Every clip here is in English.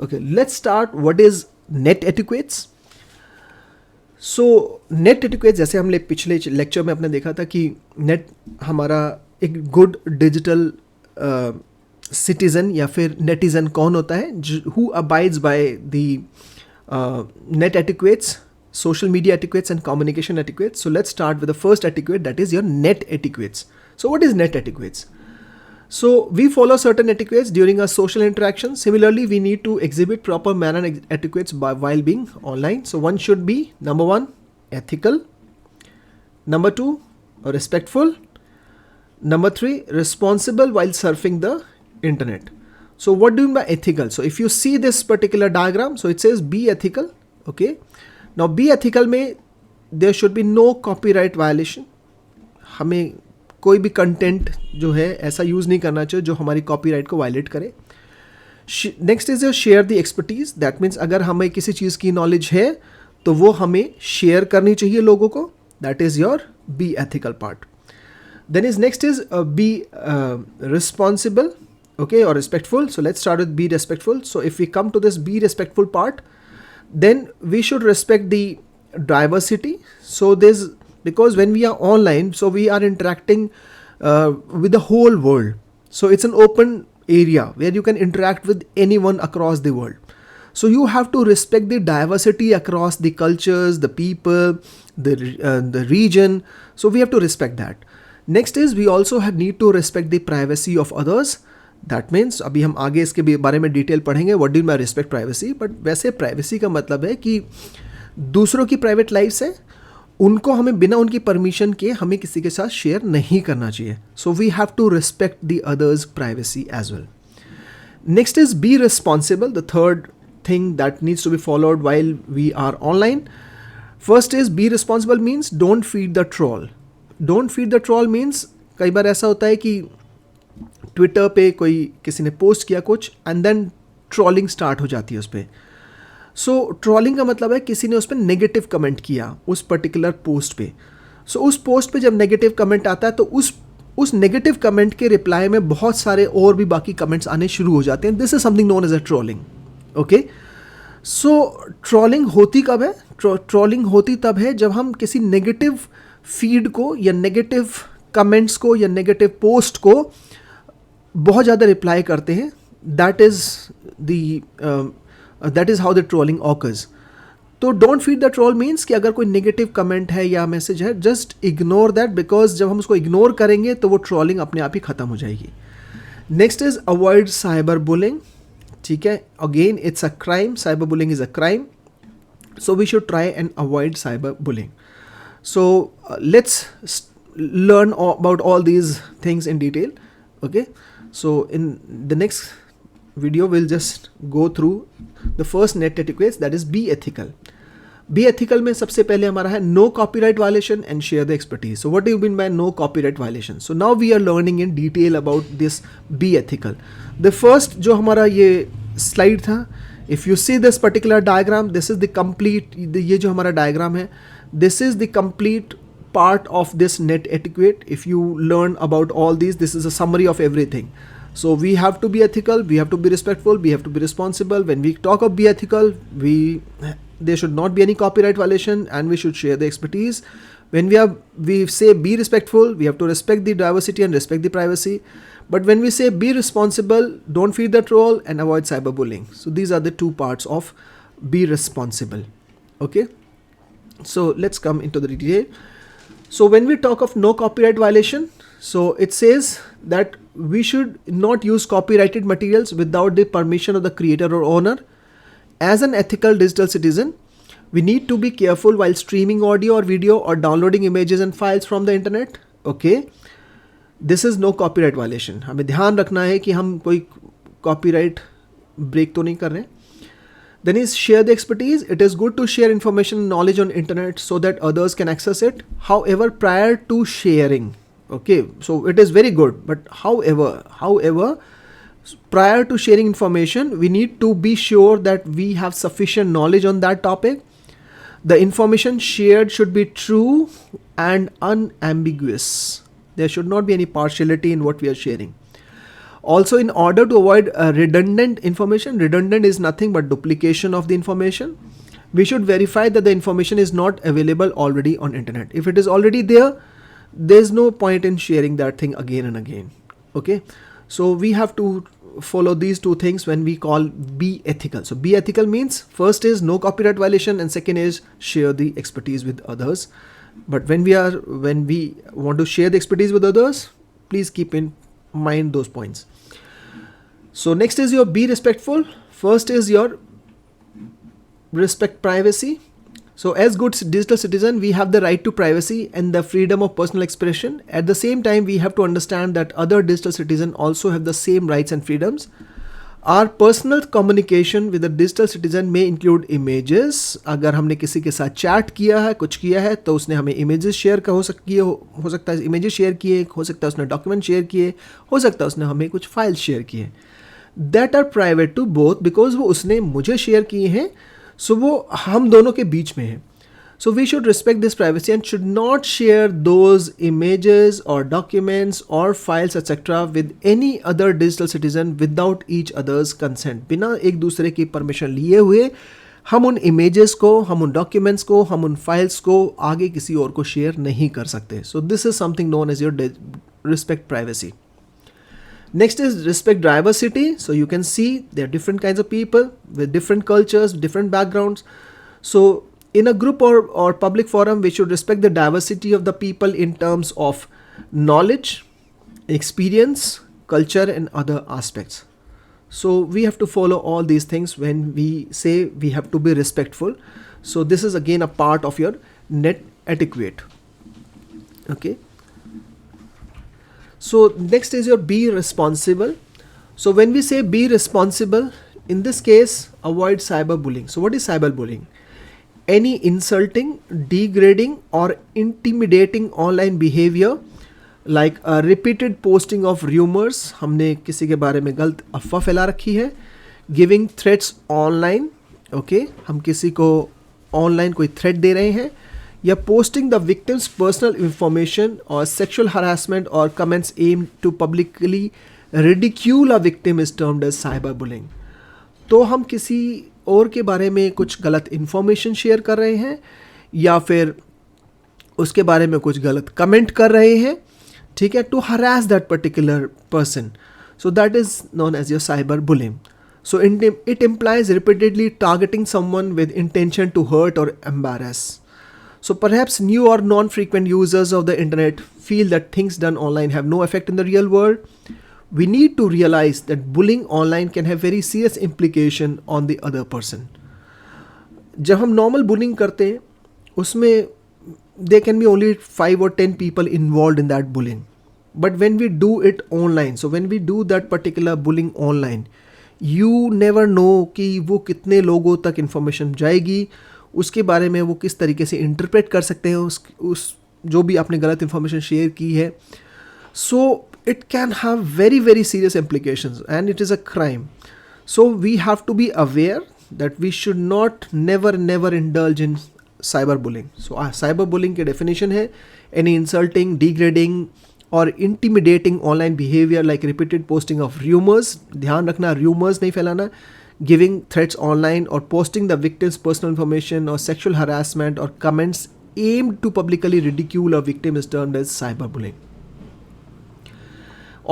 Okay, let's start. What is net etiquettes? So net etiquette, जैसे हमने पिछले lecture में अपने देखा था कि नेट हमारा एक गुड डिजिटल सिटीजन या फिर नेटिजन कौन होता है, who abides by the net etiquettes, social media etiquettes and communication etiquettes. So let's start with the first etiquette, that is your net etiquettes. So what is net etiquettes? So we follow certain etiquettes during our social interactions. Similarly, we need to exhibit proper manner etiquettes while being online. So one should be, number one, ethical. Number two, respectful. Number three, responsible while surfing the internet. So what do you mean by ethical? So if you see this particular diagram, so it says be ethical. Okay. Now be ethical में there should be no copyright violation. हमें कोई भी content जो है ऐसा use नहीं करना चाहिए जो हमारी कॉपीराइट को वायलेट करे. Next is share the expertise. That means अगर हमें किसी चीज़ की नॉलेज है तो वो हमें शेयर करनी चाहिए लोगों को. That is your be ethical part. Then is next is be responsible, okay, or respectful. So let's start with be respectful. So if we come to this be respectful part, then we should respect the diversity. So there's, because when we are online, so we are interacting with the whole world. So it's an open area where you can interact with anyone across the world. So you have to respect the diversity across the cultures, the people, the region. So we have to respect that. Next is we also need to respect the privacy of others. That means अभी हम आगे इसके बारे में detail पढ़ेंगे what do I respect privacy. But वैसे privacy का मतलब है कि दूसरों की प्राइवेट लाइफ्स है, उनको हमें बिना उनकी परमिशन के हमें किसी के साथ शेयर नहीं करना चाहिए. So we have to respect the others privacy as well. Next is be responsible. The third thing that needs to be followed while we are online. First is be responsible means don't feed the troll. Don't feed the troll means कई बार ऐसा होता है कि Twitter पे कोई किसी ने पोस्ट किया कुछ एंड देन ट्रोलिंग स्टार्ट हो जाती है उस पर. सो ट्रोलिंग का मतलब है किसी ने उस पर नेगेटिव कमेंट किया उस पर्टिकुलर पोस्ट पे. सो उस पोस्ट पे जब नेगेटिव कमेंट आता है तो उस नेगेटिव कमेंट के रिप्लाई में बहुत सारे और भी बाकी कमेंट्स आने शुरू हो जाते हैं. This is something known as a trolling. Okay, so trolling होती कब है? ट्रोलिंग होती तब है जब हम किसी नेगेटिव फीड को या नेगेटिव कमेंट्स को या नेगेटिव पोस्ट को बहुत ज़्यादा रिप्लाई करते हैं. That is how the trolling occurs. तो don't feed the troll means कि अगर कोई नेगेटिव कमेंट है या मैसेज है, जस्ट इग्नोर दैट, बिकॉज जब हम उसको इग्नोर करेंगे तो वो ट्रोलिंग अपने आप ही ख़त्म हो जाएगी. Next is avoid cyber bullying. ठीक है, again it's a crime. Cyber bullying is a crime. So we should try and avoid cyber bullying. So let's learn about all these things in detail. Okay, so in the next video we'll just go through the first net etiquettes, that is be ethical. Be ethical में सबसे पहले हमारा है no copyright violation and share the expertise. So what do you mean by no copyright violation? So now we are learning in detail about this be ethical. The first जो हमारा ये slide था, if you see this particular diagram, this is the complete, ये जो हमारा diagram है, this is the complete part of this net etiquette. If you learn about all these, this is a summary of everything. So we have to be ethical, we have to be respectful, we have to be responsible. When we talk of be ethical, there should not be any copyright violation and we should share the expertise. When we say be respectful, we have to respect the diversity and respect the privacy. But when we say be responsible, don't feed the troll and avoid cyberbullying. So these are the two parts of be responsible. Okay, so let's come into the detail. So when we talk of no copyright violation, so it says that we should not use copyrighted materials without the permission of the creator or owner. As an ethical digital citizen, we need to be careful while streaming audio or video or downloading images and files from the internet. Okay, this is no copyright violation. हमें ध्यान रखना है कि हम कोई copyright break तो नहीं कर रहे हैं. Then is share the expertise. It is good to share information and knowledge on internet so that others can access it. However, prior to sharing, okay, so it is very good, but however, prior to sharing information, we need to be sure that we have sufficient knowledge on that topic. The information shared should be true and unambiguous. There should not be any partiality in what we are sharing. Also, in order to avoid redundant information, redundant is nothing but duplication of the information. We should verify that the information is not available already on internet. If it is already there, there's no point in sharing that thing again and again. Okay, so we have to follow these two things when we call be ethical. So be ethical means first is no copyright violation, and second is share the expertise with others. But when we want to share the expertise with others, please keep in mind those points. So next is your be respectful. First is your respect privacy. So as good digital citizen, we have the right to privacy and the freedom of personal expression. At the same time, we have to understand that other digital citizens also have the same rights and freedoms. Our personal communication with a digital citizen may include images. अगर हमने किसी के साथ chat किया है, कुछ किया है, तो उसने हमें images शेयर का हो सकता है images शेयर किए, हो सकता है उसने डॉक्यूमेंट शेयर किए, हो सकता है उसने हमें कुछ फाइल शेयर किए. That are private to both because वो उसने मुझे शेयर किए हैं, so वो हम दोनों के बीच में है. So we should respect this privacy and should not share those images or documents or files etc. with any other digital citizen without each other's consent. बिना एक दूसरे की परमिशन लिए हुए हम उन images को, हम उन documents को, हम उन files को आगे किसी और को share नहीं कर सकते. So this is something known as your respect privacy. Next is respect diversity. So you can see there are different kinds of people with different cultures, different backgrounds. So in a group or public forum, we should respect the diversity of the people in terms of knowledge, experience, culture and other aspects. So we have to follow all these things when we say we have to be respectful. So this is again a part of your net etiquette. Okay. So next is your be responsible. So when we say be responsible, in this case, avoid cyberbullying. So what is cyberbullying? Any insulting, degrading or intimidating online behavior like a repeated posting of rumors, हमने किसी के बारे में गलत अफवाह फैला रखी है, giving threats online, okay, हम किसी को online कोई threat दे रहे हैं, या posting the victim's personal information or sexual harassment or comments aimed to publicly ridicule a victim is termed as cyberbullying. तो हम किसी और के बारे में कुछ गलत इन्फॉर्मेशन शेयर कर रहे हैं या फिर उसके बारे में कुछ गलत कमेंट कर रहे हैं, ठीक है, to harass that particular person. So that is known as your cyber bullying. So it implies repeatedly targeting someone with intention to hurt और embarrass. So perhaps new or non-frequent users of the internet feel that things done online have no effect in the real world. We need to realize that bullying online can have very serious implication on the other person. जब हम normal bullying करते हैं उसमें there can be only 5 or 10 people involved in that bullying. But when we do it online, so when we do that particular bullying online, you never know कि वो कितने लोगों तक information जाएगी, उसके बारे में वो किस तरीके से इंटरप्रेट कर सकते हैं उस जो भी आपने गलत इन्फॉर्मेशन शेयर की है. So it can have very very serious implications and it is a crime. So we have to be aware that we should not never indulge in cyber bullying. So cyber bullying की definition है any insulting, degrading और intimidating online behaviour like repeated posting of rumours. ध्यान रखना, rumours नहीं फैलाना. Giving threats online or posting the victim's personal information or sexual harassment or comments aimed to publicly ridicule a victim is termed as cyberbullying.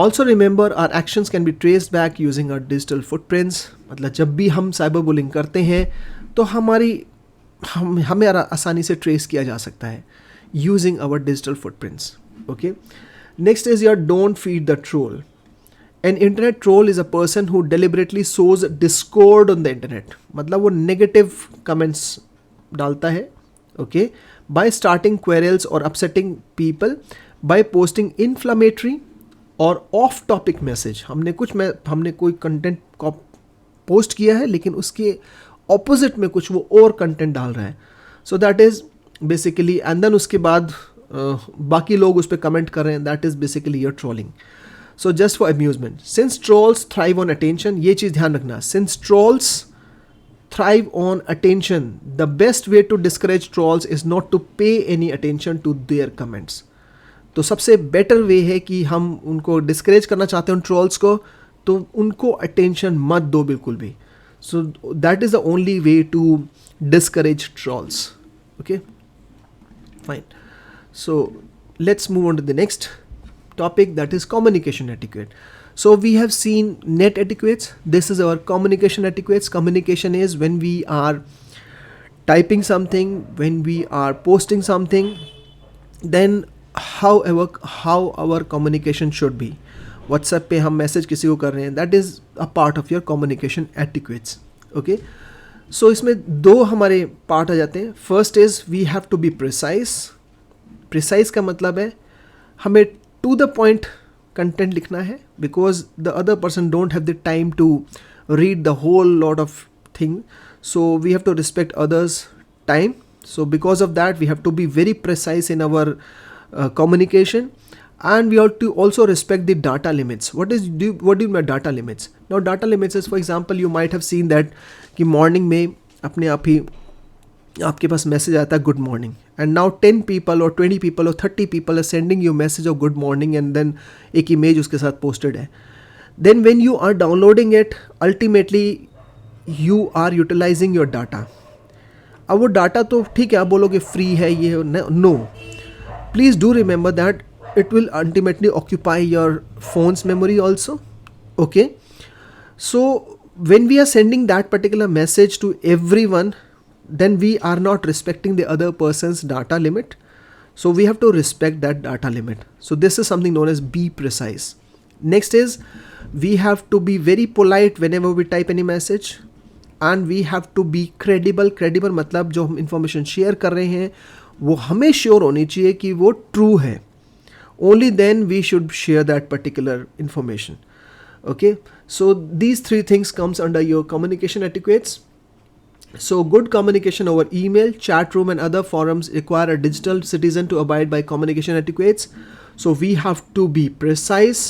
Also remember our actions can be traced back using our digital footprints. मतलब जब भी हम cyberbullying करते हैं तो हमें आसानी से trace किया जा सकता है using our digital footprints. Okay. Next is your don't feed the troll. An internet troll is a person who deliberately sows discord on the internet. मतलब वो negative comments डालता है, okay, by starting quarrels or upsetting people, by posting inflammatory or off-topic message. हमने कोई content को post किया है लेकिन उसके opposite में कुछ वो और content डाल रहा है. So that is basically, and then उसके बाद बाकी लोग उस पर comment कर रहे हैं. That is basically your trolling. So just for amusement, since trolls thrive on attention, ये चीज़ ध्यान रखना, since trolls thrive on attention, the best way to discourage trolls is not to pay any attention to their comments. तो सबसे better way है कि हम उनको discourage करना चाहते हैं उन trolls को, तो उनको अटेंशन मत दो बिल्कुल भी. So that is the only way to discourage trolls. Okay, fine. So let's move on to the next topic, that is communication etiquette. So we have seen net etiquettes. This is our communication etiquettes. Communication is when we are typing something, when we are posting something, then how our communication should be. WhatsApp पे हम message किसी को कर रहे हैं, that is a part of your communication etiquettes. Okay, so इसमें दो हमारे पार्ट आ जाते हैं. First is we have to be precise का मतलब है हमें टू द पॉइंट कंटेंट लिखना है, because the other person don't have the time to read the whole lot of thing. So we have to respect others time. So because of that, we have to be very precise in our communication, and we have to also respect the data limits. What do you mean by data limits? Now data limits is, for example, you might have seen that कि morning में अपने आप ही आपके पास message आता है good morning, and now 10 people or 20 people or 30 people are sending you message of good morning, and then एक image उसके साथ posted है. Then when you are downloading it, ultimately you are utilizing your data. अब वो data तो ठीक है, आप बोलोगे फ्री है ये, no, please do remember that it will ultimately occupy your phone's memory also. Okay, so when we are sending that particular message to everyone, then we are not respecting the other person's data limit. So we have to respect that data limit. So this is something known as be precise. Next is we have to be very polite whenever we type any message, and we have to be credible. Credible मतलब जो हम information share कर रहे हैं वो हमें sure होनी चाहिए कि वो true है. Only then we should share that particular information. Okay, so these three things comes under your communication etiquettes. So good communication over email, chat room and other forums require a digital citizen to abide by communication etiquettes. So we have to be precise,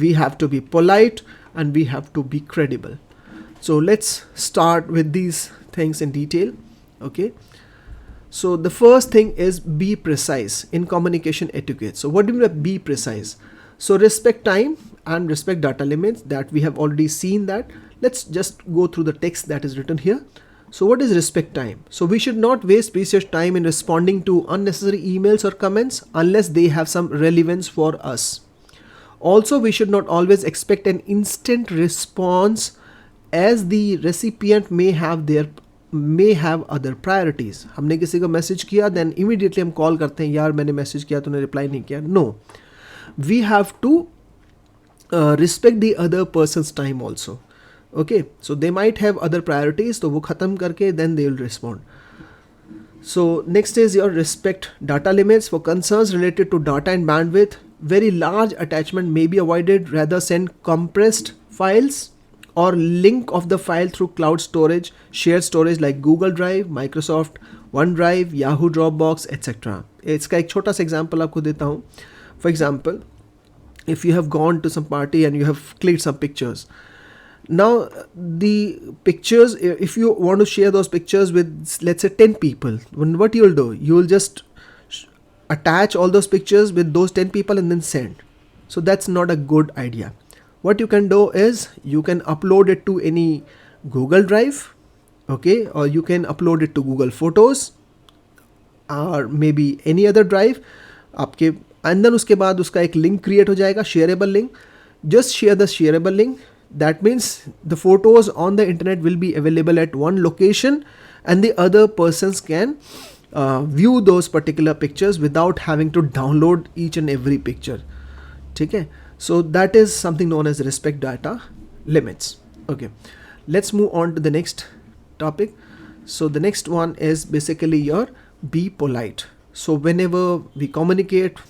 we have to be polite, and we have to be credible. So let's start with these things in detail. Okay, so the first thing is be precise in communication etiquette. So what do you mean by be precise? So respect time and respect data limits, that we have already seen that. Let's just go through the text that is written here. So what is respect time? So we should not waste precious time in responding to unnecessary emails or comments unless they have some relevance for us. Also, we should not always expect an instant response, as the recipient may have other priorities. हमने किसी को message किया, then immediately हम call करते हैं, यार मैंने message किया तूने रिप्लाई नहीं किया. No, we have to respect the other person's time also. Okay, so they might have other priorities, तो वो ख़त्म करके then they will respond. So next is your respect data limits. For concerns related to data and bandwidth, very large attachment may be avoided. Rather send compressed files or link of the file through cloud storage, shared storage like Google Drive, Microsoft OneDrive, Yahoo Dropbox, etc. इसका एक छोटा सा example आपको देता हूँ. For example, if you have gone to some party and you have clicked some pictures. Now the pictures, if you want to share those pictures with, let's say, 10 people, what you will do, you will just attach all those pictures with those 10 people and then send. So that's not a good idea. What you can do is you can upload it to any Google Drive, okay, or you can upload it to Google Photos or maybe any other drive आपके, and then उसके बाद उसका एक link create हो जाएगा, shareable link. Just share the shareable link. That means the photos on the internet will be available at one location, and the other persons can view those particular pictures without having to download each and every picture. ठीक है, so that is something known as respect data limits. Okay, let's move on to the next topic. So the next one is basically your be polite. So whenever we communicate,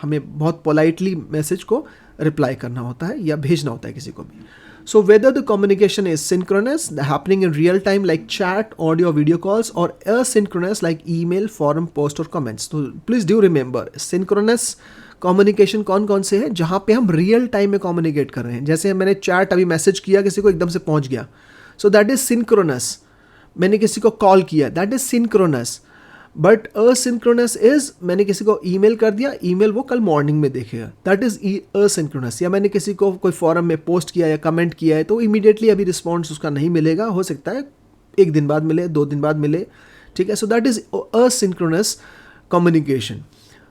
हमें बहुत politely message को reply करना होता है या भेजना होता है किसी को भी. So whether the communication is synchronous, happening in real time like chat, audio, video calls, or asynchronous like email, forum, post or comments. So please do remember, synchronous communication कौन कौन से हैं, जहाँ पे हम रियल टाइम में communicate कर रहे हैं. जैसे मैंने चैट अभी मैसेज किया, किसी को एकदम से पहुँच गया, so that is synchronous. मैंने किसी को कॉल किया, that is synchronous. But asynchronous is मैंने किसी को ईमेल कर दिया, ईमेल वो कल मॉर्निंग में देखेगा, दैट इज असिंक्रोनस. या मैंने किसी को कोई फॉरम में पोस्ट किया या कमेंट किया है तो इमीडिएटली अभी रिस्पॉन्स उसका नहीं मिलेगा, हो सकता है 1 दिन बाद मिले, 2 दिन बाद मिले, ठीक है. So that is asynchronous communication.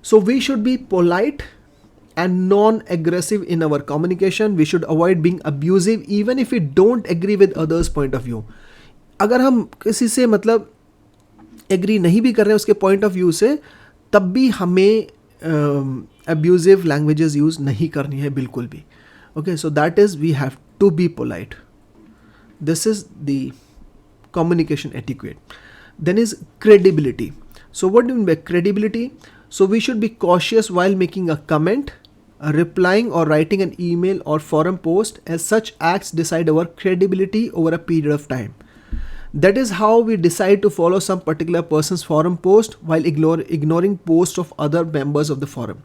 So we should be polite and non-aggressive in our communication. We should avoid being abusive even if we don't agree with others' point of view. अगर हम किसी से मतलब एग्री नहीं भी कर रहे हैं उसके पॉइंट ऑफ व्यू से, तब भी हमें अब्यूजिव लैंग्वेजेस यूज़ नहीं करनी है बिल्कुल भी. Okay, so that is we have to be polite. This is the communication etiquette. Then is credibility. So what do you mean by credibility? So we should be cautious while making a comment, replying or writing an email or forum post, as such acts decide our credibility over a period of time. That is how we decide to follow some particular person's forum post while ignoring posts of other members of the forum.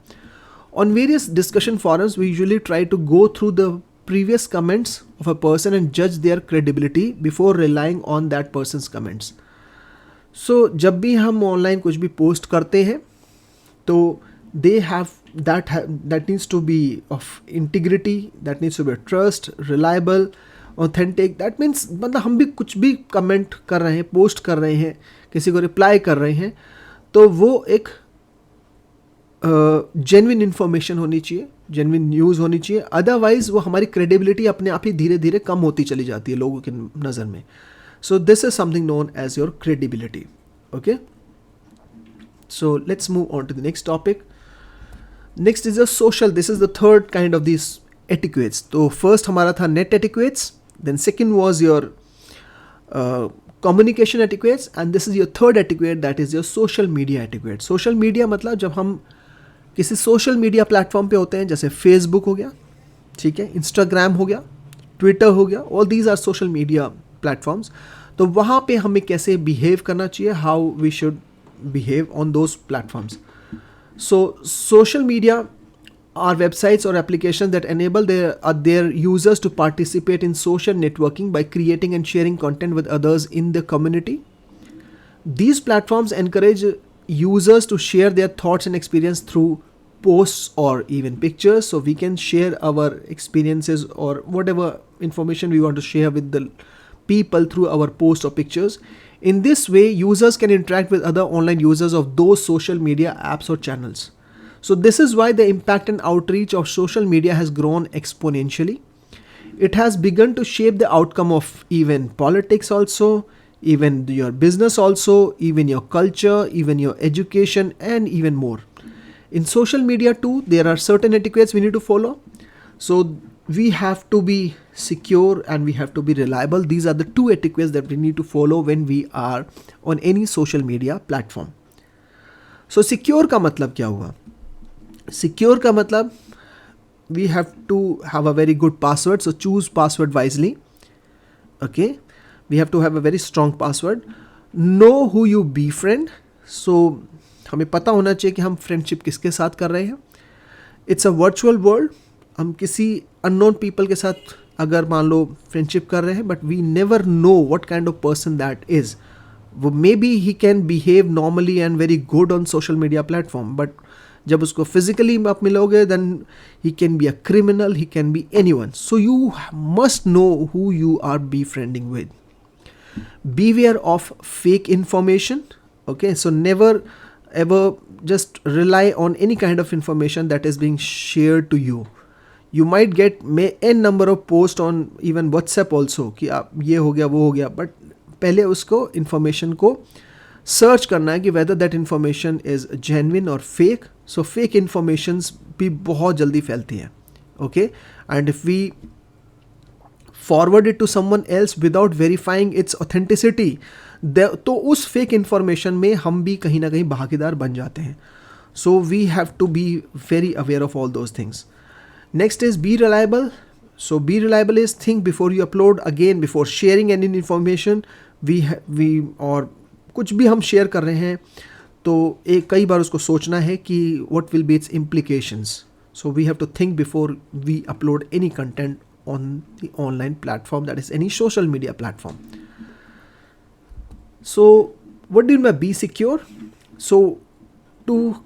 On various discussion forums, we usually try to go through the previous comments of a person and judge their credibility before relying on that person's comments. So जब भी हम online कुछ भी post करते हैं तो they have that needs to be of integrity, that needs to be trust, reliable, authentic. That means मतलब हम भी कुछ भी कमेंट कर रहे हैं, पोस्ट कर रहे हैं, किसी को रिप्लाई कर रहे हैं, तो वो एक जेन्युइन इन्फॉर्मेशन होनी चाहिए, जेन्युइन न्यूज़ होनी चाहिए. अदरवाइज वो हमारी क्रेडिबिलिटी अपने आप ही धीरे धीरे कम होती चली जाती है लोगों की नज़र में. So this is something known as your credibility. Okay, so let's move on to the next topic. Next is the social. This is the third kind of this etiquettes. तो फर्स्ट हमारा था net etiquettes, then second was your communication etiquettes, and this is your third etiquette, that is your social media etiquette. Social media मतलब जब हम किसी social media platform पे होते हैं, जैसे फेसबुक हो गया, ठीक है, इंस्टाग्राम हो गया, ट्विटर हो गया, all these are social media platforms. तो वहाँ पे हमें कैसे बिहेव करना चाहिए, how we should behave on those platforms. So social media are websites और application that enable their users to participate in social networking by creating and sharing content with others in the community. These platforms encourage users to share their thoughts and experience through posts or even pictures, so we can share our experiences or whatever information we want to share with the people through our posts or pictures. In this way, users can interact with other online users of those social media apps or channels. So this is why the impact and outreach of social media has grown exponentially. It has begun to shape the outcome of even politics also, even your business also, even your culture, even your education, and even more. In social media too, there are certain etiquettes we need to follow. So we have to be secure and we have to be reliable. These are the two etiquettes that we need to follow when we are on any social media platform. So secure का मतलब क्या हुआ? Secure का मतलब we have to have a very good password. So choose password wisely. Okay. We have to have a very strong password. Know who you befriend. So हमें पता होना चाहिए कि हम फ्रेंडशिप किसके साथ कर रहे हैं. It's a virtual world. हम किसी अननोन पीपल के साथ अगर मान लो फ्रेंडशिप कर रहे हैं, but we never know what kind of person that is. वो may be he can behave normally and very good on social media platform, but जब उसको फिजिकली आप मिलोगे then he can be a criminal, he can be anyone. So you must know who you are befriending with. Beware of fake information. Okay, so never ever just rely on any kind of information that is being shared to you. You might get n number of posts on even WhatsApp also कि आप ये हो गया वो हो गया, but पहले उसको information को search करना है कि whether that information is genuine or fake. So fake informations भी बहुत जल्दी फैलती हैं. Okay, and if we forward it to someone else without verifying its authenticity, तो उस fake information में हम भी कहीं ना कहीं भागीदार बन जाते हैं. So we have to be very aware of all those things. Next is be reliable. So be reliable is think before you upload. Again, before sharing any information, we और कुछ भी हम share कर रहे हैं तो कई बार उसको सोचना है कि what will be its implications. So we have to think before we upload any content on the online platform, that is any social media platform. So what do you mean by be secure? So to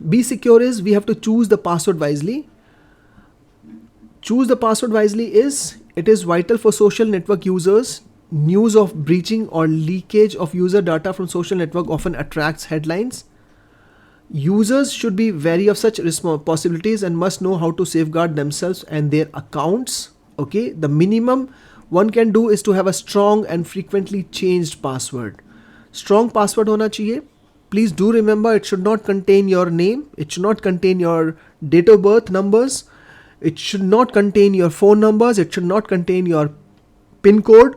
be secure is we have to choose the password wisely. Choose the password wisely is it is vital for social network users. News of breaching or leakage of user data from social network often attracts headlines. Users should be wary of such possibilities and must know how to safeguard themselves and their accounts. Okay, the minimum one can do is to have a strong and frequently changed password. Strong password hona chahiye. Please do remember it should not contain your name, it should not contain your date of birth numbers, it should not contain your phone numbers, it should not contain your pin code,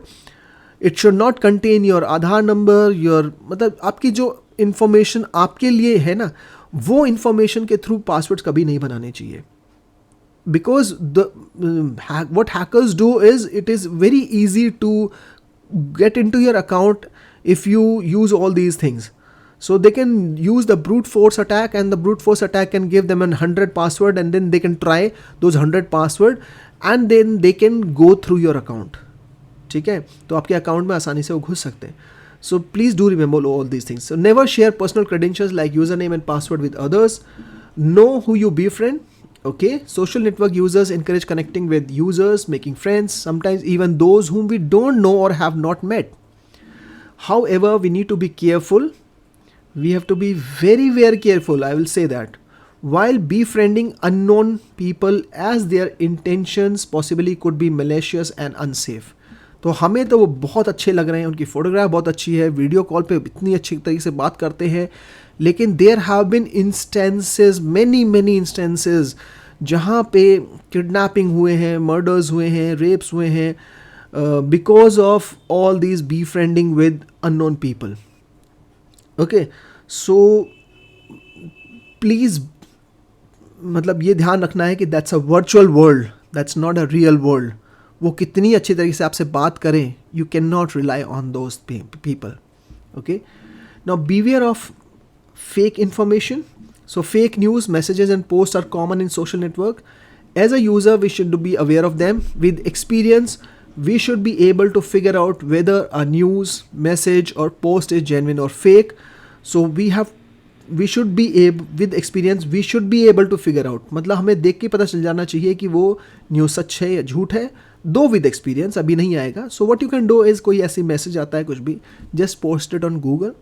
it should not contain your Aadhaar number, your मतलब आपकी जो information आपके लिए है ना, वो information के through passwords कभी नहीं बनाने चाहिए. Because what hackers do is it is very easy to get into your account if you use all these things. So they can use the brute force attack, and the brute force attack can give them 100 password, and then they can try those 100 password and then they can go through your account. ठीक है, तो आपके account में आसानी से वो घुस सकते हैं. So please do remember all these things. So never share personal credentials like username and password with others. Know who you befriend. Okay, social network users encourage connecting with users, making friends, sometimes even those whom we don't know or have not met. However, we need to be careful. We have to be very, very careful, I will say that. While befriending unknown people, as their intentions possibly could be malicious and unsafe. तो हमें तो वो बहुत अच्छे लग रहे हैं, उनकी फ़ोटोग्राफ बहुत अच्छी है, वीडियो कॉल पे इतनी अच्छी तरीके से बात करते हैं, लेकिन there have been instances, many instances जहाँ पे किडनैपिंग हुए हैं, मर्डर्स हुए हैं, रेप्स हुए हैं, because of all these befriending with unknown people. Okay, so please मतलब ये ध्यान रखना है कि that's a virtual world, that's not a real world. वो कितनी अच्छी तरीके से आपसे बात करें, you can not rely on those people. Okay, now beware of fake information. So fake news, messages and posts are common in social network. As a user, we should be aware of them. With experience, we should be able to figure out whether a news, message or post is genuine or fake. So we should be able, with experience, we should be able to figure out. मतलब हमें देख के पता चल जाना चाहिए कि वो न्यूज़ सच है या झूठ है. दो विद एक्सपीरियंस अभी नहीं आएगा. So what you can do is कोई ऐसी मैसेज आता है कुछ भी, just post it on Google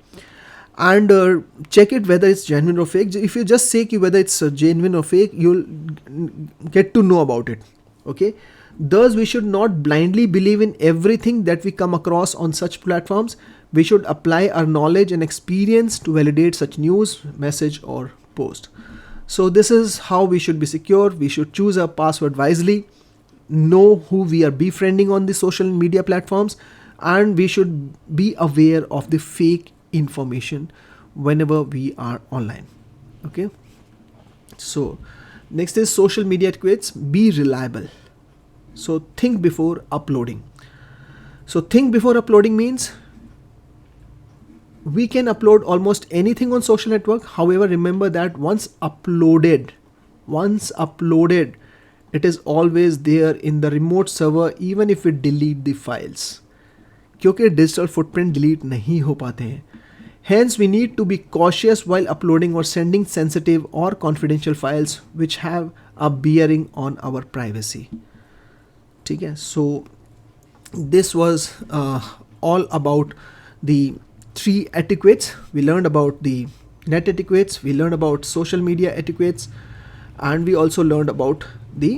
and check it whether it's genuine or fake. If you just say whether it's genuine or fake, you'll get to know about it. Okay, thus we should not blindly believe in everything that we come across on such platforms. We should apply our knowledge and experience to validate such news, message or post. So this is how we should be secure. We should choose our password wisely, know who we are befriending on the social media platforms, and we should be aware of the fake information whenever we are online. Okay, so next is social media etiquettes. Be reliable. So think before uploading. So think before uploading means we can upload almost anything on social network. However, remember that once uploaded, it is always there in the remote server, even if we delete the files, क्योंकि digital footprint delete नहीं हो पाते हैं. Hence, we need to be cautious while uploading or sending sensitive or confidential files which have a bearing on our privacy. ठीक है, so this was all about the 3 etiquettes. We learned about the net etiquettes, we learned about social media etiquettes, and we also learned about the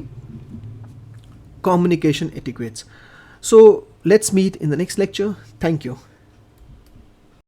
communication etiquettes. So let's meet in the next lecture. Thank you.